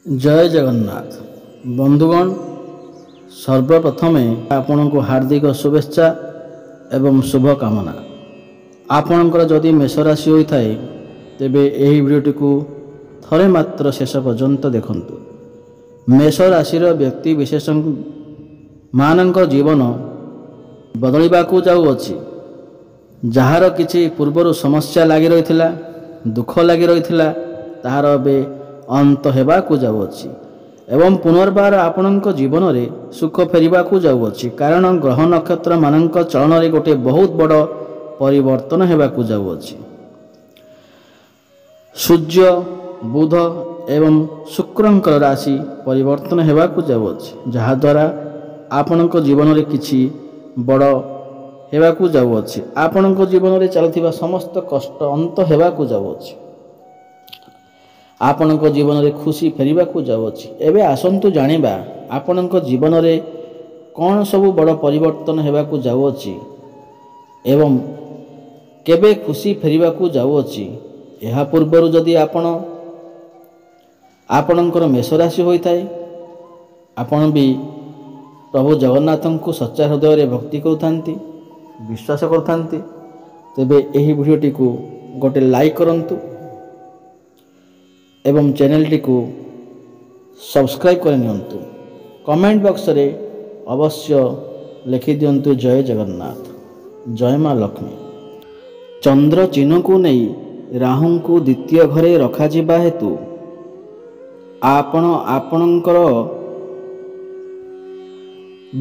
जय जगन्नाथ बंधुगण सर्वप्रथमे आपण को हार्दिक शुभेच्छा एवं शुभकामना। आपणकर जदि मेष राशि होता है तेबे यही वीडियोटी को थरे मात्र शेष पर्यंत देखंतु। मेष राशि व्यक्ति विशेष मानक जीवन बदलवाकू जाऊँगी। जार किछि पूर्वर समस्या लगी रही दुख लगी रही तार ए अंत हेबाकू जाऊँगी एवं पुनर्बार आपणक जीवन में सुख फेरिबाकू जाऊँगी। कारण ग्रह नक्षत्र मानक चलन में गोटे बहुत बड़ परिवर्तन हेबाकू जाऊँगी। सूर्य बुध एवं शुक्रंकर राशि परिवर्तन हेबाकू जाऊँगी जहाद्वारा आपणक जीवन में किछि बड़ हेबाकू जाऊँगी। आपणक जीवन में चलुथिबा समस्त कष्ट अंत हेबाकू जाऊँगी। आपणक जीवन में खुशी फेरिबाकू जाऊँगी। एबे आसंतु जानिबा आपणक जीवन में कौन सबु बड़ परिवर्तन हेबाकू जाऊँगी एवं केबे खुशी फेरिबाकू जाऊँगी। यह पूर्वर जदि आपणकर मेष राशि होइथाय आपण भी प्रभु जगन्नाथ को सच्चा हृदय भक्ति करुथांती विश्वास करुथांती तेबे एही वीडियोटी को गोटे लाइक करंतु एवं चैनल टी को सब्सक्राइब कर नियंतु। कमेंट बॉक्स रे अवश्य लिखि दियंतु जय जगन्नाथ जय माँ लक्ष्मी। चंद्र चिन्ह को नहीं राहु को द्वितीय घरे रखा जिबा हेतु आपणकर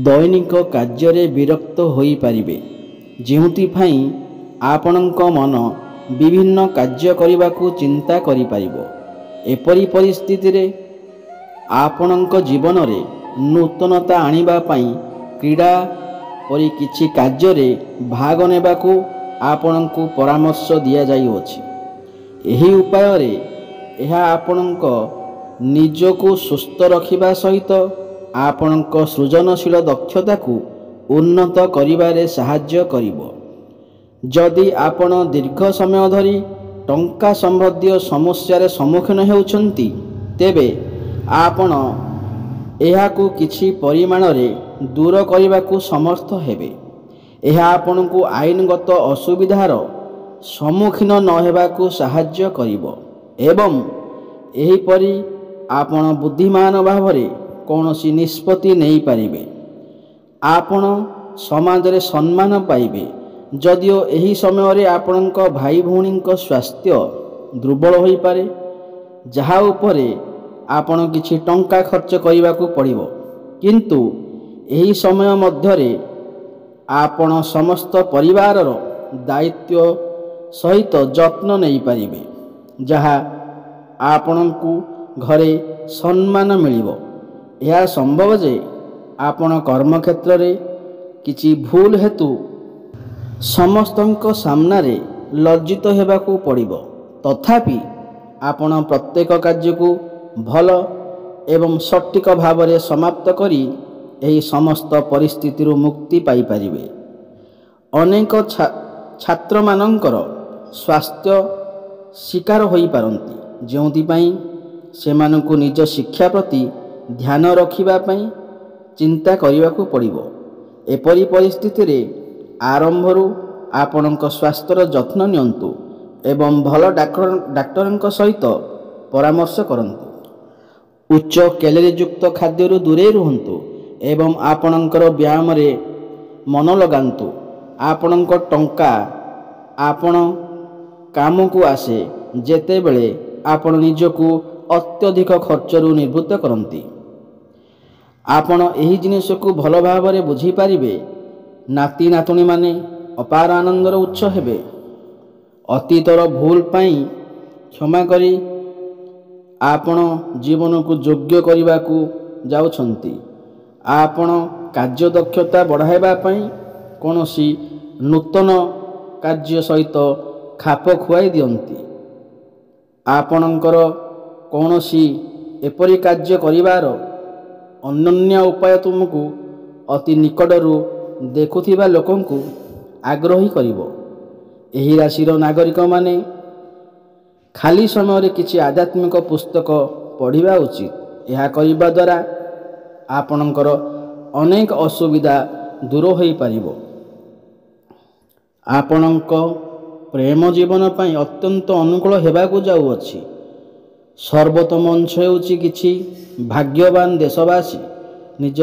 दैनिक कार्य विरक्त होई पारिबे। जेउतिफाई आपणक मन विभिन्न कार्य करने को चिंता करि पारिबो। एपरी परिस्थिति रे आपणक जीवन रे नूतनता आनिबा पई क्रीड़ा परि किछि कार्य रे भाग नेबाकू आपणक परामर्श दिया जाइअछि। एही उपाय रे एहा आपणक निजको सुस्थ रखिबा सहित आपणक सृजनशील दक्षता को उन्नत करिबारे सहाय्य करिबो। जदि आपण दीर्घ समय धरी टंका संबंधी समस्या सम्मुखीन होउछंती तेबे आपण एहाकू किछि परिमाण रे दूर करने समर्थ हेबे। एहा आपणकू आईनगत असुविधार सम्मुखीन न हेबाकू सहाय्य करिबो एवं एहीपरि आपण बुद्धिमान भावरे कौनसी निष्पत्ति नहीं पारिबे। आपण समाज रे सम्मान पाइबे। जदिओ एही समय रे आपणक भाई भौणी स्वास्थ्य दुर्बल होई पारे जहा उपरे आपण किछि टंका खर्च करने को पड़िबो किंतु एही समय मध्यरे आपण समस्त परिवार दायित्व सहित जत्न नहीं पारिबे जहा आपणकू घरे सम्मान मिलिबो। यह संभव जे आपण कर्म क्षेत्र रे किछि भूल हेतु समस्तंक सामना रे लज्जित हेबाकू पड़िबो। तथापि आपण प्रत्येक कार्य को भल एवं सटीक भाव में समाप्त करी एही समस्त परिस्थिति मुक्ति पाई परिबे। अनेक छात्र मानकर स्वास्थ्य शिकार होई पारंती जेउतिपाई सेमानकू निज शिक्षा प्रति ध्यान रखिबा पई चिंता करिवाकू पड़िबो। एपरी परिस्थिति रे आरंभरू आपणक स्वास्थ्यर जत्न नियंतु एवं भल डाक्टर सहित परामर्श करंतु। उच्च कैलोरी युक्त खाद्य दूरे रुहंतु एवं आपणकर व्यायाम रे मन लगांतु। आपणक टंका आपण काम को आसे जेते बेले आपण निजको अत्यधिक खर्चरू निर्वृत्त करंती। आपण एही जिनिस को भल भाव में बुझी पारिबे। नाती नातुणी माने अपार आनंदर उत्स हेबे। अतीतर भूल पाई क्षमा करी आपण जीवन को योग्य करने को जाउछंती। आपण कार्य दक्षता बढ़ाइबा पई कोनोसी नूतन कार्य सहित खाप खुआई दियंती। आपणकर कोनोसी एपरी कार्य करिवार अनन्य उपाय तुमको अति निकटरू देखुथिबा लोकंकु आग्रही करिवो। एही राशिर नागरिक माने खाली समय रे किछि आध्यात्मिक पुस्तक पढ़िबा उचित। ଏହା କରିବା ଦ୍ୱାରା ଆପଣଙ୍କର ଅନେକ ଅସୁବିଧା ଦୂର ହୋଇପାରିବ। ଆପଣଙ୍କ ପ୍ରେମ ଜୀବନ ପାଇଁ ଅତ୍ୟନ୍ତ ଅନୁକୂଳ ହେବାକୁ ଯାଉଅଛି। ସର୍ବୋତ୍ତମ ଅଂଶ ହେଉଛି କିଛି ଭାଗ୍ୟବାନ ଦେଶବାସୀ ନିଜ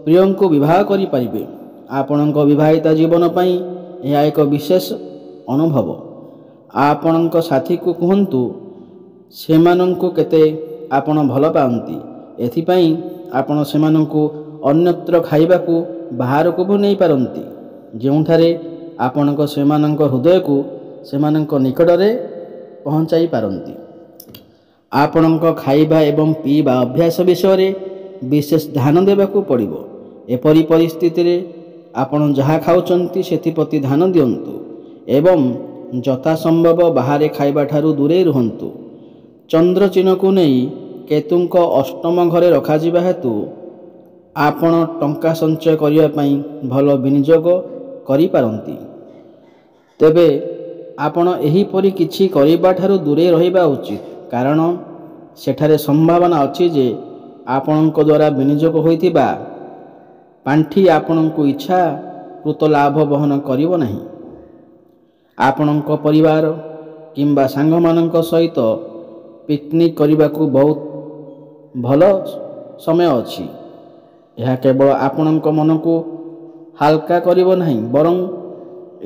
ପ୍ରିୟଙ୍କୁ ବିବାହ କରିପାରିବେ। ଆପଣଙ୍କ ବିବାହିତା ଜୀବନ ପାଇଁ ଏହା ଏକ ବିଶେଷ ଅନୁଭବ। ଆପଣଙ୍କ ସାଥୀକୁ କୁହନ୍ତୁ ସେମାନଙ୍କୁ କେତେ ଆପଣ ଭଲ ପାଆନ୍ତି। ଏଥିପାଇଁ ଆପଣ ସେମାନଙ୍କୁ ଅନ୍ୟତ୍ର ଖାଇବାକୁ ବାହାରକୁ ବି ନେଇପାରନ୍ତି, ଯେଉଁଠାରେ ଆପଣଙ୍କ ସେମାନଙ୍କ ହୃଦୟକୁ ସେମାନଙ୍କ ନିକଟରେ ପହଞ୍ଚାଇ ପାରନ୍ତି। ଆପଣଙ୍କ ଖାଇବା ଏବଂ ପିଇବା ଅଭ୍ୟାସ ବିଷୟରେ ବିଶେଷ ଧ୍ୟାନ ଦେବାକୁ ପଡ଼ିବ। ଏପରି ପରିସ୍ଥିତିରେ ଆପଣ ଯାହା ଖାଉଛନ୍ତି ସେଥିପ୍ରତି ଧ୍ୟାନ ଦିଅନ୍ତୁ ଏବଂ ଯଥାସମ୍ଭବ ବାହାରେ ଖାଇବା ଠାରୁ ଦୂରେଇ ରୁହନ୍ତୁ। ଚନ୍ଦ୍ର ଚିହ୍ନକୁ ନେଇ କେତୁଙ୍କ ଅଷ୍ଟମ ଘରେ ରଖାଯିବା ହେତୁ ଆପଣ ଟଙ୍କା ସଞ୍ଚୟ କରିବା ପାଇଁ ଭଲ ବିନିଯୋଗ କରିପାରନ୍ତି। ତେବେ ଆପଣ ଏହିପରି କିଛି କରିବା ଠାରୁ ଦୂରେଇ ରହିବା ଉଚିତ, କାରଣ ସେଠାରେ ସମ୍ଭାବନା ଅଛି ଯେ ଆପଣଙ୍କ ଦ୍ୱାରା ବିନିଯୋଗ ହୋଇଥିବା ପାଣ୍ଠି ଆପଣଙ୍କୁ ଇଚ୍ଛାକୃତ ଲାଭ ବହନ କରିବ ନାହିଁ। ଆପଣଙ୍କ ପରିବାର କିମ୍ବା ସାଙ୍ଗମାନଙ୍କ ସହିତ ପିକନିକ୍ କରିବାକୁ ବହୁତ ଭଲ ସମୟ ଅଛି। ଏହା କେବଳ ଆପଣଙ୍କ ମନକୁ ହାଲକା କରିବ ନାହିଁ, ବରଂ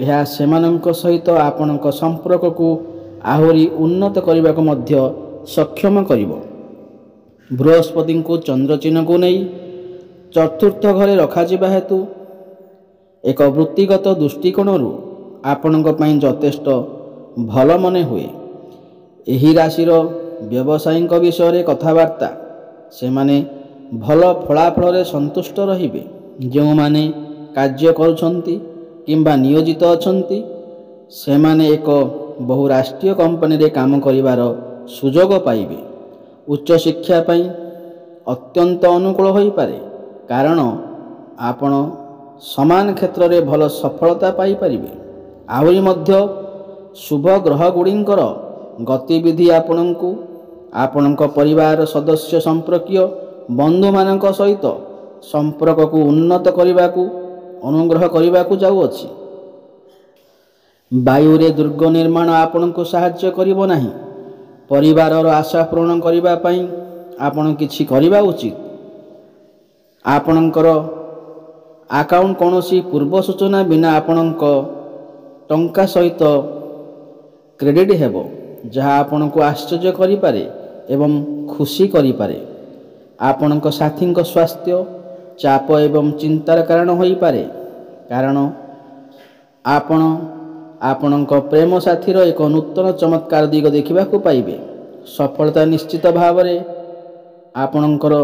ଏହା ସେମାନଙ୍କ ସହିତ ଆପଣଙ୍କ ସମ୍ପର୍କକୁ ଆହୁରି ଉନ୍ନତ କରିବାକୁ ମଧ୍ୟ ସକ୍ଷମ କରିବ। ବୃହସ୍ପତିଙ୍କୁ ଚନ୍ଦ୍ର ଚିହ୍ନକୁ ନେଇ ଚତୁର୍ଥ ଘରେ ରଖାଯିବା ହେତୁ ଏକ ବୃତ୍ତିଗତ ଦୃଷ୍ଟିକୋଣରୁ ଆପଣଙ୍କ ପାଇଁ ଯଥେଷ୍ଟ ଭଲ ମନେ ହୁଏ। ଏହି ରାଶିର ବ୍ୟବସାୟୀଙ୍କ ବିଷୟରେ କଥାବାର୍ତ୍ତା, ସେମାନେ ଭଲ ଫଳାଫଳରେ ସନ୍ତୁଷ୍ଟ ରହିବେ। ଯେଉଁମାନେ କାର୍ଯ୍ୟ କରୁଛନ୍ତି କିମ୍ବା ନିୟୋଜିତ ଅଛନ୍ତି ସେମାନେ ଏକ ବହୁରାଷ୍ଟ୍ରୀୟ କମ୍ପାନୀରେ କାମ କରିବାର ସୁଯୋଗ ପାଇବେ। ଉଚ୍ଚଶିକ୍ଷା ପାଇଁ ଅତ୍ୟନ୍ତ ଅନୁକୂଳ ହୋଇପାରେ, କାରଣ ଆପଣ ସମାନ କ୍ଷେତ୍ରରେ ଭଲ ସଫଳତା ପାଇପାରିବେ। ଆହୁରି ମଧ୍ୟ ଶୁଭ ଗ୍ରହଗୁଡ଼ିକର ଗତିବିଧି ଆପଣଙ୍କୁ ଆପଣଙ୍କ ପରିବାର ସଦସ୍ୟ ସମ୍ପର୍କୀୟ ବନ୍ଧୁମାନଙ୍କ ସହିତ ସମ୍ପର୍କକୁ ଉନ୍ନତ କରିବାକୁ ଅନୁଗ୍ରହ କରିବାକୁ ଯାଉଅଛି। ବାୟୁରେ ଦୁର୍ଗ ନିର୍ମାଣ ଆପଣଙ୍କୁ ସାହାଯ୍ୟ କରିବ ନାହିଁ। ପରିବାରର ଆଶା ପୂରଣ କରିବା ପାଇଁ ଆପଣ କିଛି କରିବା ଉଚିତ। ଆପଣଙ୍କର ଆକାଉଣ୍ଟ କୌଣସି ପୂର୍ବ ସୂଚନା ବିନା ଆପଣଙ୍କ ଟଙ୍କା ସହିତ କ୍ରେଡିଟ୍ ହେବ, ଯାହା ଆପଣଙ୍କୁ ଆଶ୍ଚର୍ଯ୍ୟ କରିପାରେ ଏବଂ ଖୁସି କରିପାରେ। ଆପଣଙ୍କ ସାଥୀଙ୍କ ସ୍ୱାସ୍ଥ୍ୟ ଚାପ ଏବଂ ଚିନ୍ତାର କାରଣ ହୋଇପାରେ, କାରଣ ଆପଣ ଆପଣଙ୍କ ପ୍ରେମ ସାଥୀର ଏକ ନୂତନ ଚମତ୍କାର ଦିଗ ଦେଖିବାକୁ ପାଇବେ। ସଫଳତା ନିଶ୍ଚିତ ଭାବରେ ଆପଣଙ୍କର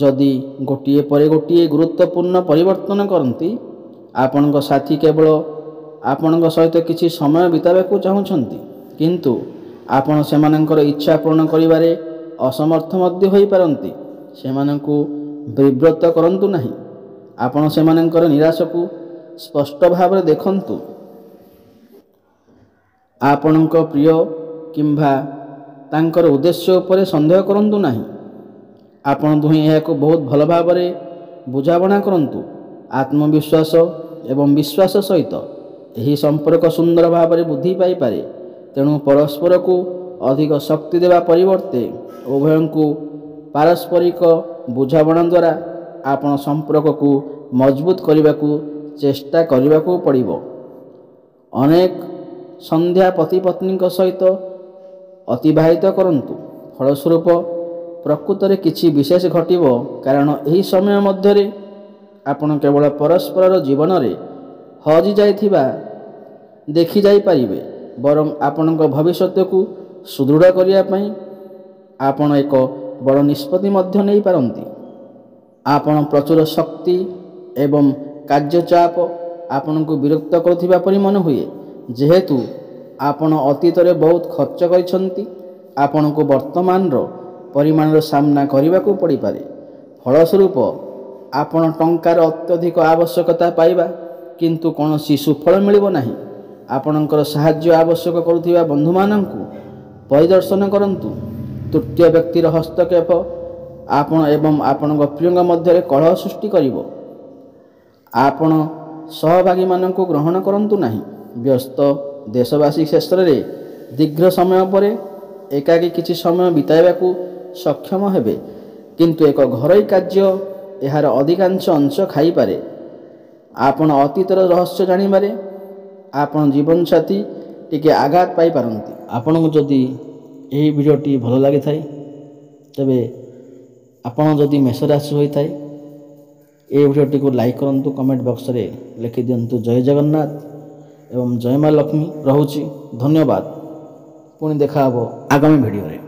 ଯଦି ଗୋଟିଏ ପରେ ଗୋଟିଏ ଗୁରୁତ୍ୱପୂର୍ଣ୍ଣ ପରିବର୍ତ୍ତନ କରନ୍ତି। ଆପଣଙ୍କ ସାଥୀ କେବଳ ଆପଣଙ୍କ ସହିତ କିଛି ସମୟ ବିତାଇବାକୁ ଚାହୁଁଛନ୍ତି, କିନ୍ତୁ ଆପଣ ସେମାନଙ୍କର ଇଚ୍ଛା ପୂରଣ କରିବାରେ ଅସମର୍ଥ ମଧ୍ୟ ହୋଇପାରନ୍ତି। ସେମାନଙ୍କୁ ବିବ୍ରତ କରନ୍ତୁ ନାହିଁ। ଆପଣ ସେମାନଙ୍କର ନିରାଶକୁ ସ୍ପଷ୍ଟ ଭାବରେ ଦେଖନ୍ତୁ। ଆପଣଙ୍କ ପ୍ରିୟ କିମ୍ବା ତାଙ୍କର ଉଦ୍ଦେଶ୍ୟ ଉପରେ ସନ୍ଦେହ କରନ୍ତୁ ନାହିଁ। ଆପଣ ଦୁହେଁ ଏହାକୁ ବହୁତ ଭଲ ଭାବରେ ବୁଝାମଣା କରନ୍ତୁ। ଆତ୍ମବିଶ୍ୱାସ ଏବଂ ବିଶ୍ୱାସ ସହିତ ଏହି ସମ୍ପର୍କ ସୁନ୍ଦର ଭାବରେ ବୃଦ୍ଧି ପାଇପାରେ। ତେଣୁ ପରସ୍ପରକୁ ଅଧିକ ଶକ୍ତି ଦେବା ପରିବର୍ତ୍ତେ ଉଭୟଙ୍କୁ ପାରସ୍ପରିକ ବୁଝାମଣା ଦ୍ୱାରା ଆପଣ ସମ୍ପର୍କକୁ ମଜବୁତ କରିବାକୁ ଚେଷ୍ଟା କରିବାକୁ ପଡ଼ିବ। ଅନେକ ସନ୍ଧ୍ୟା ପତି ପତ୍ନୀଙ୍କ ସହିତ ଅତିବାହିତ କରନ୍ତୁ। ଫଳସ୍ୱରୂପ ପ୍ରକୃତରେ କିଛି ବିଶେଷ ଘଟିବ, କାରଣ ଏହି ସମୟ ମଧ୍ୟରେ ଆପଣ କେବଳ ପରସ୍ପରର ଜୀବନରେ ହଜିଯାଇଥିବା ଦେଖିଯାଇପାରିବେ, ବରଂ ଆପଣଙ୍କ ଭବିଷ୍ୟତକୁ ସୁଦୃଢ଼ କରିବା ପାଇଁ ଆପଣ ଏକ ବଡ଼ ନିଷ୍ପତ୍ତି ମଧ୍ୟ ନେଇପାରନ୍ତି। ଆପଣ ପ୍ରଚୁର ଶକ୍ତି ଏବଂ କାର୍ଯ୍ୟଚାପ ଆପଣଙ୍କୁ ବିରକ୍ତ କରୁଥିବା ପରି ମନେ ହୁଏ। ଯେହେତୁ ଆପଣ ଅତୀତରେ ବହୁତ ଖର୍ଚ୍ଚ କରିଛନ୍ତି, ଆପଣଙ୍କୁ ବର୍ତ୍ତମାନର ପରିମାଣର ସାମ୍ନା କରିବାକୁ ପଡ଼ିପାରେ। ଫଳସ୍ୱରୂପ ଆପଣ ଟଙ୍କାର ଅତ୍ୟଧିକ ଆବଶ୍ୟକତା ପାଇବା କିନ୍ତୁ କୌଣସି ସୁଫଳ ମିଳିବ ନାହିଁ। ଆପଣଙ୍କର ସାହାଯ୍ୟ ଆବଶ୍ୟକ କରୁଥିବା ବନ୍ଧୁମାନଙ୍କୁ ପରିଦର୍ଶନ କରନ୍ତୁ। ତୃତୀୟ ବ୍ୟକ୍ତିର ହସ୍ତକ୍ଷେପ ଆପଣ ଏବଂ ଆପଣଙ୍କ ପ୍ରିୟଙ୍କ ମଧ୍ୟରେ କଳହ ସୃଷ୍ଟି କରିବ। ଆପଣ ସହଭାଗୀମାନଙ୍କୁ ଗ୍ରହଣ କରନ୍ତୁ ନାହିଁ। ବ୍ୟସ୍ତ ଦେଶବାସୀ କ୍ଷେତ୍ରରେ ଦୀର୍ଘ ସମୟ ପରେ ଏକାକୀ କିଛି ସମୟ ବିତାଇବାକୁ ସକ୍ଷମ ହେବେ, କିନ୍ତୁ ଏକ ଘରୋଇ କାର୍ଯ୍ୟ ଏହାର ଅଧିକାଂଶ ଅଂଶ ଖାଇପାରେ। ଆପଣ ଅତୀତର ରହସ୍ୟ ଜାଣିବାରେ ଆପଣ ଜୀବନସାଥୀ ଟିକେ ଆଘାତ ପାଇପାରନ୍ତି। ଆପଣଙ୍କୁ ଯଦି ଏହି ଭିଡ଼ିଓଟି ଭଲ ଲାଗିଥାଏ ତେବେ ଆପଣ ଯଦି ମେଷ ରାଶି ହୋଇଥାଏ ଏହି ଭିଡ଼ିଓଟିକୁ ଲାଇକ୍ କରନ୍ତୁ, କମେଣ୍ଟ ବକ୍ସରେ ଲେଖିଦିଅନ୍ତୁ ଜୟ ଜଗନ୍ନାଥ ଏବଂ ଜୟ ମା ଲକ୍ଷ୍ମୀ। ରହୁଛି, ଧନ୍ୟବାଦ। ପୁଣି ଦେଖା ହେବ ଆଗାମୀ ଭିଡ଼ିଓରେ।